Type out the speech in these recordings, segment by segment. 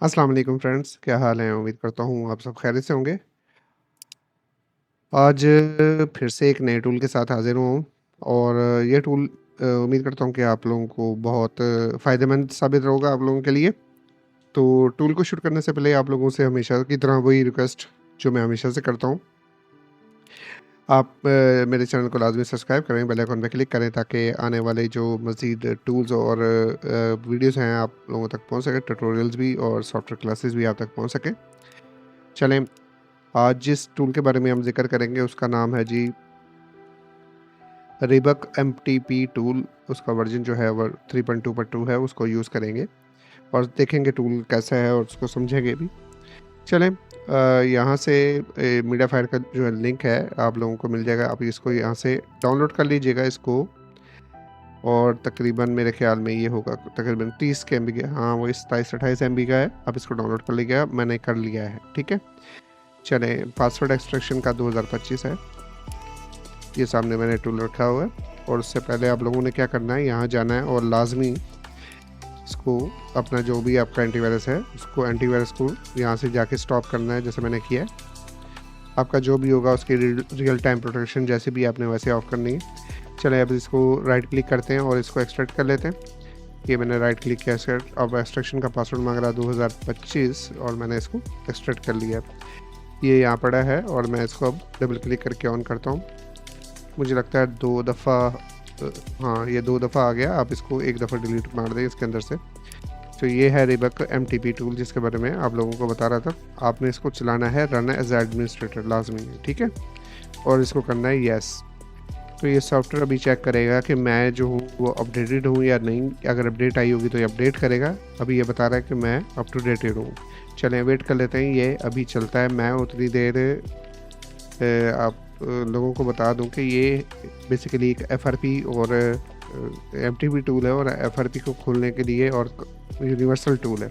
अस्सलाम वालेकुम फ्रेंड्स, क्या हाल है? उम्मीद करता हूँ आप सब खैरियत से होंगे। आज फिर से एक नए टूल के साथ हाज़िर हुआ हूँ और ये टूल उम्मीद करता हूँ कि आप लोगों को बहुत फ़ायदेमंद साबित होगा आप लोगों के लिए। तो टूल को शुरू करने से पहले आप लोगों से हमेशा की तरह वही रिक्वेस्ट जो मैं हमेशा से करता हूँ। आप मेरे चैनल को लाज़मी सब्सक्राइब करें, बेल आइकन पे क्लिक करें ताकि आने वाले जो मज़ीद टूल्स और वीडियोज़ हैं आप लोगों तक पहुँच सकें, ट्यूटोरियल्स भी और सॉफ्टवेयर क्लासेस भी आप तक पहुँच सकें। चलें, आज जिस टूल के बारे में हम ज़िक्र करेंगे उसका नाम है जी रिबक एमटीपी टूल। उसका वर्ज़न जो है वो 3.2.2 है, उसको यूज़ करेंगे और देखेंगे टूल कैसा है और उसको समझेंगे भी। चलें यहाँ से मीडिया फायर का जो है लिंक है आप लोगों को मिल जाएगा। आप इसको यहाँ से डाउनलोड कर लीजिएगा इसको और तकरीबन मेरे ख़्याल में ये होगा तकरीबन 30 के एमबी का, हाँ, वो 27-28 एमबी का है। आप इसको डाउनलोड कर लीजिएगा, मैंने कर लिया है, ठीक है। चलें, पासवर्ड एक्सट्रैक्शन का 2025 है। ये सामने मैंने टूल रखा हुआ है और उससे पहले आप लोगों ने क्या करना है, यहाँ जाना है और लाजमी इसको अपना जो भी आपका एंटीवायरस है उसको एंटीवायरस को यहाँ से जाके स्टॉप करना है, जैसे मैंने किया है। आपका जो भी होगा उसकी रियल टाइम प्रोटेक्शन जैसे भी आपने वैसे ऑफ करनी है। चलें, अब इसको राइट क्लिक करते हैं और इसको एक्सट्रैक्ट कर लेते हैं। ये मैंने राइट क्लिक किया एक्सट्रैक्ट, अब एक्सट्रैक्शन का पासवर्ड मांग रहा है 2025 और मैंने इसको एक्सट्रैक्ट कर लिया है। ये यहाँ पड़ा है और मैं इसको अब डबल क्लिक करके ऑन करता हूँ। मुझे लगता है 2 दफ़ा हाँ, ये 2 दफ़ा आ गया। आप इसको 1 दफ़ा डिलीट मार दें इसके अंदर से। तो ये है रिबक एमटीपी टूल जिसके बारे में आप लोगों को बता रहा था। आपने इसको चलाना है रन एज़ एडमिनिस्ट्रेटर लाज़मी है, ठीक है? और इसको करना है येस। तो ये सॉफ्टवेयर अभी चेक करेगा कि मैं जो हूँ वो अपडेटेड हूँ या नहीं। अगर अपडेट आई होगी तो ये अपडेट करेगा। अभी ये बता रहा है कि मैं अप टू डेटेड हूँ। चलें, वेट कर लेते हैं, ये अभी चलता है। मैं उतनी देर आप लोगों को बता दूं कि ये बेसिकली एक एफआरपी और एमटीपी टूल है और एफआरपी को खोलने के लिए और यूनिवर्सल टूल है,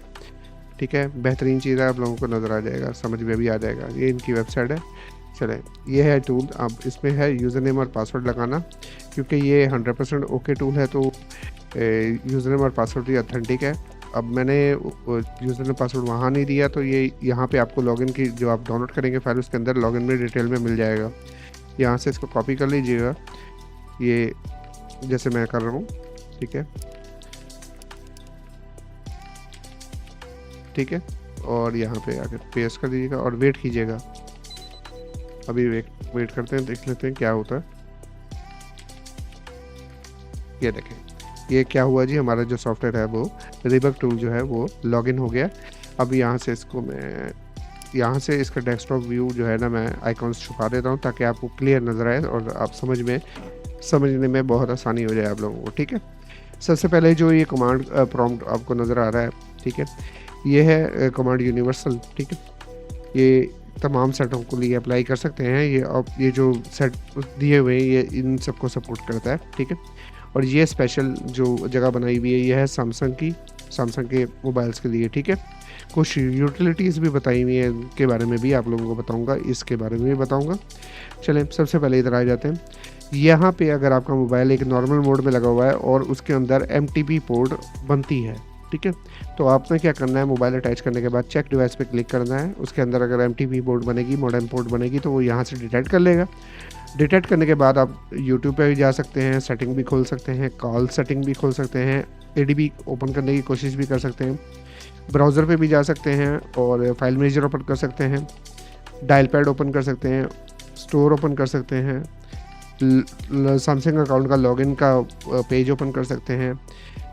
ठीक है। बेहतरीन चीज़ है, आप लोगों को नज़र आ जाएगा, समझ में भी आ जाएगा। ये इनकी वेबसाइट है। चलें, ये है टूल। अब इसमें है यूज़र नेम और पासवर्ड लगाना, क्योंकि ये 100% ओके टूल है तो यूज़र नेम और पासवर्ड भी ऑथेंटिक है। अब मैंने यूज़र नेम पासवर्ड वहाँ नहीं दिया तो ये यहाँ पे आपको लॉगिन की जो आप डाउनलोड करेंगे फाइल उसके अंदर लॉगिन में डिटेल में मिल जाएगा। यहाँ से इसको कॉपी कर लीजिएगा, ये जैसे मैं कर रहा हूँ, ठीक है, ठीक है। और यहाँ पे आके पेस्ट कर दीजिएगा और वेट कीजिएगा। अभी वेट करते हैं, देख लेते हैं क्या होता है। ये देखें, ये क्या हुआ जी, हमारा जो सॉफ्टवेयर है वो रिबक टूल जो है वो लॉगिन हो गया। अब यहाँ से इसको मैं यहाँ से इसका डेस्कटॉप व्यू जो है ना, मैं आइकॉन्स छुपा देता हूँ ताकि आपको क्लियर नज़र आए और आप समझने में बहुत आसानी हो जाए आप लोगों को, ठीक है। सबसे पहले जो ये कमांड प्रॉम्प्ट आपको नज़र आ रहा है, ठीक है, ये है कमांड यूनिवर्सल, ठीक है। ये तमाम सेटों को लिए अप्लाई कर सकते हैं। ये अब ये जो सेट दिए हुए हैं ये इन सबको सपोर्ट करता है, ठीक है। और ये स्पेशल जो जगह बनाई हुई है ये है सैमसंग के मोबाइल्स के लिए, ठीक है। कुछ यूटिलिटीज़ भी बताई हुई हैं, इनके बारे में भी आप लोगों को बताऊंगा, इसके बारे में भी बताऊंगा। चलें, सबसे पहले इधर आ जाते हैं। यहाँ पे अगर आपका मोबाइल एक नॉर्मल मोड में लगा हुआ है और उसके अंदर एमटीपी पोर्ट बनती है, ठीक है, तो आपने क्या करना है, मोबाइल अटैच करने के बाद चेक डिवाइस पे क्लिक करना है। उसके अंदर अगर एमटीपी पोर्ट बनेगी, मॉडेम पोर्ट बनेगी, तो वो यहाँ से डिटेक्ट कर लेगा। डिटेक्ट करने के बाद आप यूट्यूब पे भी जा सकते हैं, सेटिंग भी खोल सकते हैं, कॉल सेटिंग भी खोल सकते हैं, एडीबी ओपन करने की कोशिश भी कर सकते हैं, ब्राउज़र पे भी जा सकते हैं और फाइल मैनेजर ओपन कर सकते हैं, डायल पैड ओपन कर सकते हैं, स्टोर ओपन कर सकते हैं, सैमसंग अकाउंट का लॉगिन का पेज ओपन कर सकते हैं।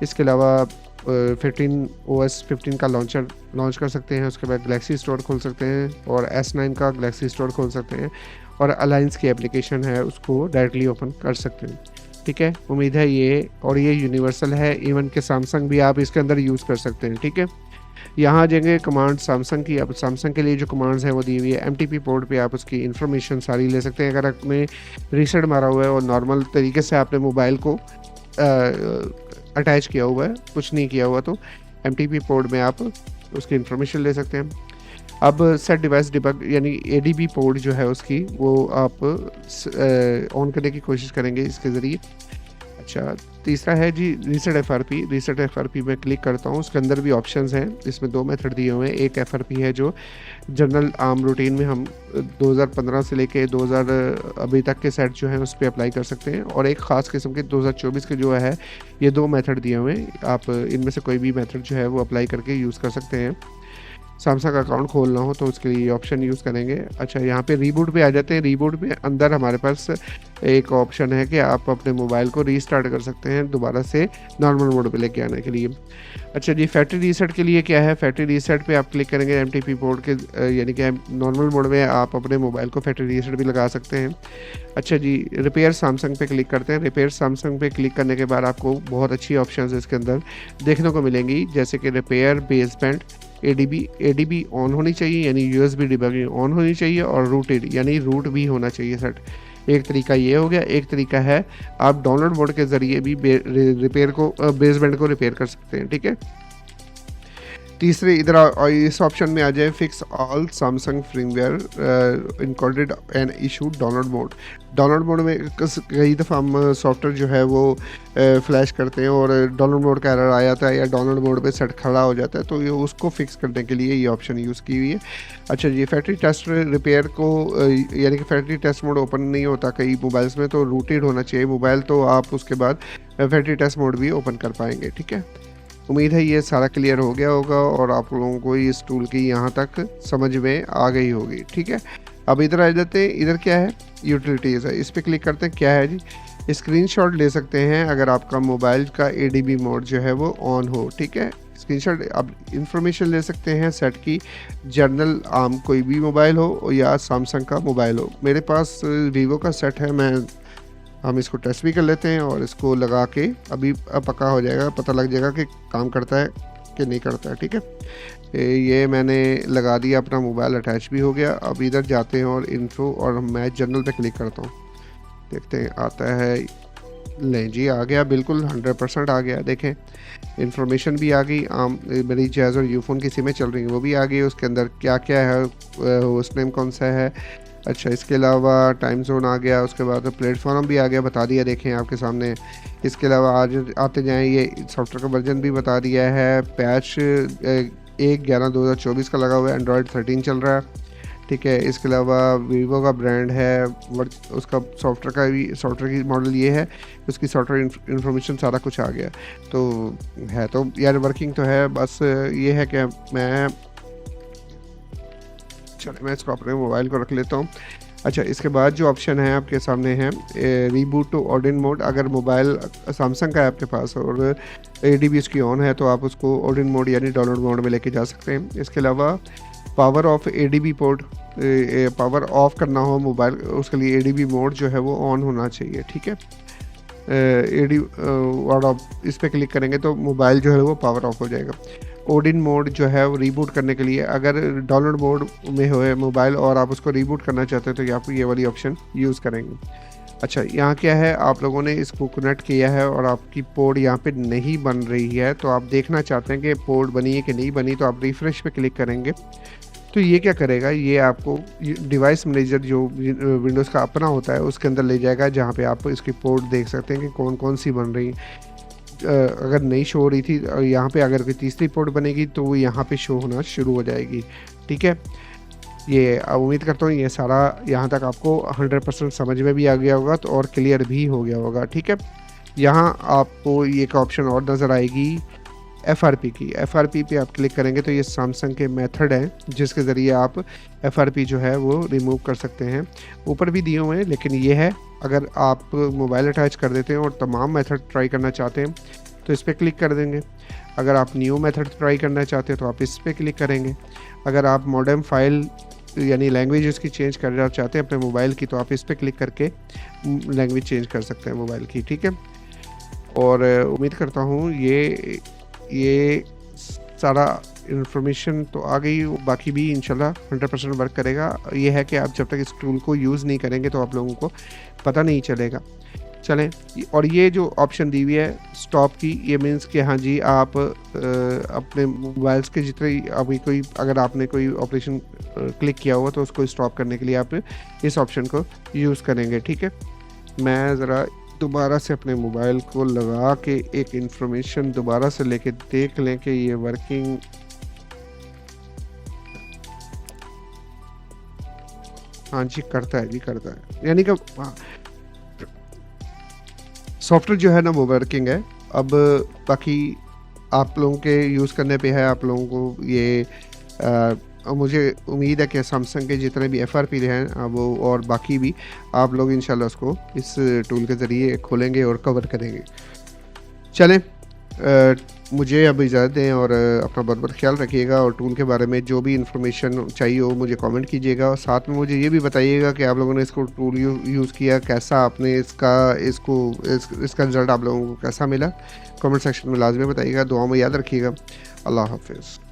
इसके अलावा 15 OS 15 का लॉन्च कर सकते हैं। उसके बाद गैलेक्सी स्टोर खोल सकते हैं और S9 का गैलेक्सी स्टोर खोल सकते हैं और अलायंस की एप्लीकेशन है उसको डायरेक्टली ओपन कर सकते हैं, ठीक है। उम्मीद है ये यूनिवर्सल है, इवन के सैमसंग भी आप इसके अंदर यूज़ कर सकते हैं, ठीक है। यहाँ आ जाएंगे कमांड सैमसंग की। अब सैमसंग के लिए जो कमांड्स हैं वो दी हुई है एमटीपी पोर्ट पे, आप उसकी इन्फॉर्मेशन सारी ले सकते हैं। अगर आपने रीसेट मारा हुआ है और नॉर्मल तरीके से आपने मोबाइल को अटैच किया हुआ है, कुछ नहीं किया हुआ, तो एमटीपी पोर्ट में आप उसकी इन्फॉर्मेशन ले सकते हैं। अब सेट डिवाइस डिबग यानी एडीबी पोर्ट जो है उसकी वो आप ऑन करने की कोशिश करेंगे इसके ज़रिए। अच्छा, तीसरा है जी रीसेट एफआरपी। रीसेट एफआरपी में क्लिक करता हूँ, उसके अंदर भी ऑप्शंस हैं। इसमें 2 मेथड दिए हुए हैं। एक एफआरपी है जो जनरल आम रूटीन में हम 2015 से लेके 2000 अभी तक के सेट जो हैं उस पे अप्लाई कर सकते हैं, और एक ख़ास किस्म के 2024 के जो है ये 2 मेथड दिए हुए हैं। आप इनमें से कोई भी मेथड जो है वो अप्लाई करके यूज़ कर सकते हैं। सैमसंग अकाउंट खोलना हो तो उसके लिए ये ऑप्शन यूज़ करेंगे। अच्छा, यहाँ पे रीबूट पे आ जाते हैं। रीबूट में अंदर हमारे पास एक ऑप्शन है कि आप अपने मोबाइल को रीस्टार्ट कर सकते हैं दोबारा से नॉर्मल मोड पे लेके आने के लिए। अच्छा जी, फैक्ट्री रीसेट के लिए क्या है, फैक्ट्री रीसेट पे आप क्लिक करेंगे एमटीपी पोर्ट के यानी कि नॉर्मल मोड में आप अपने मोबाइल को फैक्ट्री रीसेट भी लगा सकते हैं। अच्छा जी, रिपेयर सैमसंग पे क्लिक करते हैं। रिपेयर सैमसंग पे क्लिक करने के बाद आपको बहुत अच्छी ऑप्शंस इसके अंदर देखने को मिलेंगी, जैसे कि रिपेयर बेसबैंड, एडीबी ऑन होनी चाहिए यानी यूएसबी डिबगिंग ऑन होनी चाहिए, और रूटेड यानी रूट भी होना चाहिए सेट। एक तरीका ये हो गया। एक तरीका है आप डाउनलोड मोड के ज़रिए भी रिपेयर को बेसबैंड को रिपेयर कर सकते हैं। ठीक है, तीसरे इधर इस ऑप्शन में आ जाए fix all Samsung firmware encoded and issue download mode. Download mode में कई दफ़ा हम सॉफ्टवेयर जो है वो फ्लैश करते हैं और डाउनलोड मोड का एरर आ जाता है या डाउनलोड मोड पे सेट खड़ा हो जाता है, तो ये उसको फिक्स करने के लिए ये ऑप्शन यूज़ की हुई है। अच्छा जी, फैक्ट्री टेस्ट रिपेयर को यानी कि फैक्ट्री टेस्ट मोड ओपन नहीं होता कई मोबाइल्स में, तो रूटेड होना चाहिए मोबाइल, तो आप उसके बाद फैक्ट्री टेस्ट मोड भी ओपन कर पाएंगे। ठीक है, उम्मीद है ये सारा क्लियर हो गया होगा और आप लोगों को इस टूल की यहाँ तक समझ में आ गई होगी। ठीक है, अब इधर आ जाते हैं। इधर क्या है, यूटिलिटीज़ है, इस पर क्लिक करते हैं। क्या है जी, स्क्रीनशॉट ले सकते हैं अगर आपका मोबाइल का एडीबी मोड जो है वो ऑन हो। ठीक है, स्क्रीनशॉट आप इंफॉर्मेशन ले सकते हैं सेट की, जनरल आम कोई भी मोबाइल हो या सैमसंग का मोबाइल हो। मेरे पास वीवो का सेट है, हम इसको टेस्ट भी कर लेते हैं और इसको लगा के अभी पक्का हो जाएगा, पता लग जाएगा कि काम करता है कि नहीं करता है। ठीक है, ये मैंने लगा दिया, अपना मोबाइल अटैच भी हो गया। अब इधर जाते हैं और इन्फो और मैं जनरल पे क्लिक करता हूँ, देखते हैं आता है। लें जी, आ गया, बिल्कुल 100% आ गया। देखें इन्फॉर्मेशन भी आ गई, मेरी जैज़ और यूफोन की सिमें चल रही हैं वो भी आ गई। उसके अंदर क्या क्या है, होस्ट नेम कौन सा है। अच्छा, इसके अलावा टाइम जोन आ गया, उसके बाद प्लेटफॉर्म भी आ गया, बता दिया, देखें आपके सामने। इसके अलावा आज आते जाएं, ये सॉफ्टवेयर का वर्जन भी बता दिया है। पैच 1/11/2024 का लगा हुआ है, एंड्रॉयड 13 चल रहा है। ठीक है, इसके अलावा वीवो का ब्रांड है, उसका सॉफ्टवेयर की मॉडल ये है, उसकी सॉफ्टवेयर इन्फॉर्मेशन सारा कुछ आ गया। तो है तो यार वर्किंग तो है, बस ये है कि मैं इसको अपने मोबाइल को रख लेता हूँ। अच्छा, इसके बाद जो ऑप्शन है आपके सामने है रीबूट टू ऑर्डिन मोड। अगर मोबाइल सैमसंग का है आपके पास और एडीबी उसकी ऑन है तो आप उसको ऑर्डिन मोड यानी डाउनलोड मोड में लेके जा सकते हैं। इसके अलावा power of ADB port, power of करना हो मोबाइल, उसके लिए एडीबी मोड जो है वो ऑन होना चाहिए। ठीक है, और आप इस पर क्लिक करेंगे तो मोबाइल जो है वो पावर ऑफ हो जाएगा। ऑर्डिन मोड जो है वो रीबूट करने के लिए, अगर डाउनलोड मोड में हो मोबाइल और आप उसको रीबूट करना चाहते हैं तो आप ये वाली ऑप्शन यूज़ करेंगे। अच्छा, यहाँ क्या है, आप लोगों ने इसको कनेक्ट किया है और आपकी पोर्ट यहाँ पे नहीं बन रही है, तो आप देखना चाहते हैं कि पोर्ट बनी है कि नहीं बनी, तो आप रिफ़्रेश पे क्लिक करेंगे। तो ये क्या करेगा, ये आपको डिवाइस मैनेजर जो विंडोज़ का अपना होता है उसके अंदर ले जाएगा, जहाँ पे आप इसकी पोर्ट देख सकते हैं कि कौन कौन सी बन रही। अगर नहीं शो हो रही थी, यहाँ पे अगर कोई तीसरी पोर्ट बनेगी तो वो यहाँ पे शो होना शुरू हो जाएगी। ठीक है, ये उम्मीद करता हूँ ये सारा यहाँ तक आपको 100% समझ में भी आ गया होगा तो और क्लियर भी हो गया होगा। ठीक है, यहाँ आपको एक ऑप्शन और नज़र आएगी एफआरपी की। एफआरपी पे आप क्लिक करेंगे तो ये सैमसंग के मेथड हैं जिसके ज़रिए आप एफआरपी जो है वो रिमूव कर सकते हैं। ऊपर भी दिए हुए हैं, लेकिन ये है अगर आप मोबाइल अटैच कर देते हैं और तमाम मेथड ट्राई करना चाहते हैं तो इस पर क्लिक कर देंगे। अगर आप न्यू मेथड ट्राई करना चाहते हैं तो आप इस पर क्लिक करेंगे। अगर आप मॉडेम फाइल यानी लैंग्वेज उसकी चेंज करना चाहते हैं अपने मोबाइल की तो आप इस पर क्लिक करके लैंग्वेज चेंज कर सकते हैं मोबाइल की। ठीक है, और उम्मीद करता हूँ ये सारा इन्फॉर्मेशन तो आ गई, बाकी भी इंशाल्लाह 100% वर्क करेगा। ये है कि आप जब तक इस टूल को यूज़ नहीं करेंगे तो आप लोगों को पता नहीं चलेगा। चलें और ये जो ऑप्शन दी हुई है स्टॉप की, ये मीन्स कि हाँ जी आप अपने मोबाइल्स के जितने अभी कोई अगर आपने कोई ऑपरेशन क्लिक किया हुआ तो उसको स्टॉप करने के लिए आप इस ऑप्शन को यूज़ करेंगे, ठीक है। मैं ज़रा दोबारा से अपने मोबाइल को लगा के एक इंफॉर्मेशन दोबारा से लेके देख लें कि ये वर्किंग हाँ जी करता है जी, करता है। यानी कि सॉफ्टवेयर जो है ना वो वर्किंग है। अब बाकी आप लोगों के यूज़ करने पे है, आप लोगों को ये मुझे उम्मीद है कि सैमसंग के जितने भी एफआरपी हैं वो और बाकी भी आप लोग इंशाल्लाह उसको इस टूल के ज़रिए खोलेंगे और कवर करेंगे। चलें मुझे अब इजाज़त दें और अपना बहुत-बहुत ख़्याल रखिएगा और टूल के बारे में जो भी इन्फॉर्मेशन चाहिए हो मुझे कमेंट कीजिएगा और साथ में मुझे ये भी बताइएगा कि आप लोगों ने इसको टूल यूज़ किया, कैसा आपने इसका रिज़ल्ट आप लोगों को कैसा मिला? कमेंट सेक्शन में लाज़मी बताइएगा। दुआ में याद रखिएगा। अल्लाह हाफ़िज़।